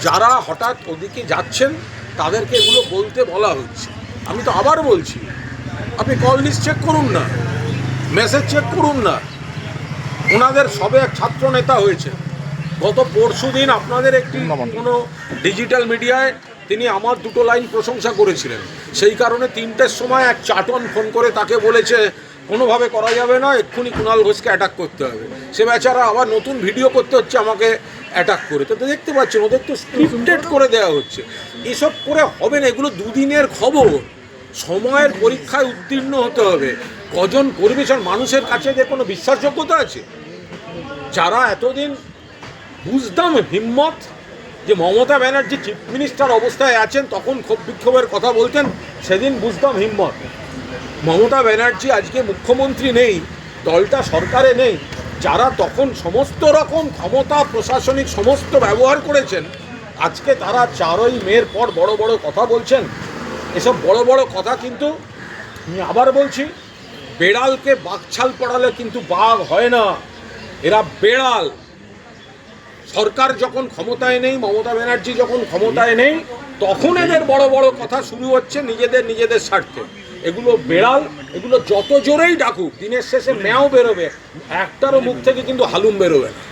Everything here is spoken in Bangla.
যারা হঠাৎ ওদিকে যাচ্ছেন তাদেরকে এগুলো বলতে বলা হচ্ছে। আমি তো আবার বলছি, আপনি কল লিস্ট চেক করুন না, মেসেজ চেক করুন না। ওনাদের সবে এক ছাত্র নেতা হয়েছে। গত পরশু দিন আপনাদের একটি কোনো ডিজিটাল মিডিয়ায় তিনি আমার দুটো লাইন প্রশংসা করেছিলেন। সেই কারণে 3টের সময় এক চাটন ফোন করে তাকে বলেছে কোনোভাবে করা যাবে না, এক্ষুনি কুণাল ঘোষকে অ্যাটাক করতে হবে। সে বেচারা আবার নতুন ভিডিও করতে হচ্ছে আমাকে অ্যাটাক করে। তো দেখতে পাচ্ছেন ওদের তো স্ক্রিপ্টেড করে দেওয়া হচ্ছে। এসব করে হবে না, এগুলো দুদিনের খবর। সময়ের পরীক্ষায় উত্তীর্ণ হতে হবে। কজন পরিবেশন মানুষের কাছে যে কোনো বিশ্বাসযোগ্যতা আছে? যারা এতদিন বুঝতাম হিম্মত যে মমতা ব্যানার্জি চিফ মিনিস্টার অবস্থায় আছেন তখন ক্ষোভ বিক্ষোভের কথা বলতেন, সেদিন বুঝতাম হিম্মত। মমতা ব্যানার্জি আজকে মুখ্যমন্ত্রী নেই, দলটা সরকারে নেই, যারা তখন সমস্ত রকম ক্ষমতা প্রশাসনিক সমস্ত ব্যবহার করেছেন, আজকে তারা 4ই মের পর বড় বড় কথা বলছেন। এসব বড় বড় কথা কিন্তু আমি আবার বলছি, বেড়ালকে বাঘছাল পড়ালে কিন্তু বাঘ হয় না, এরা বেড়াল। সরকার যখন ক্ষমতায় নেই, মমতা ব্যানার্জি যখন ক্ষমতায় নেই, তখন এদের বড় বড় কথা শুরু হচ্ছে নিজেদের স্বার্থে। এগুলো বেড়াল, এগুলো যত জোরেই ডাকুক দিনের শেষে ম্যাও বেরোবে, একটারও মুখ থেকে কিন্তু হালুম বেরোবে না।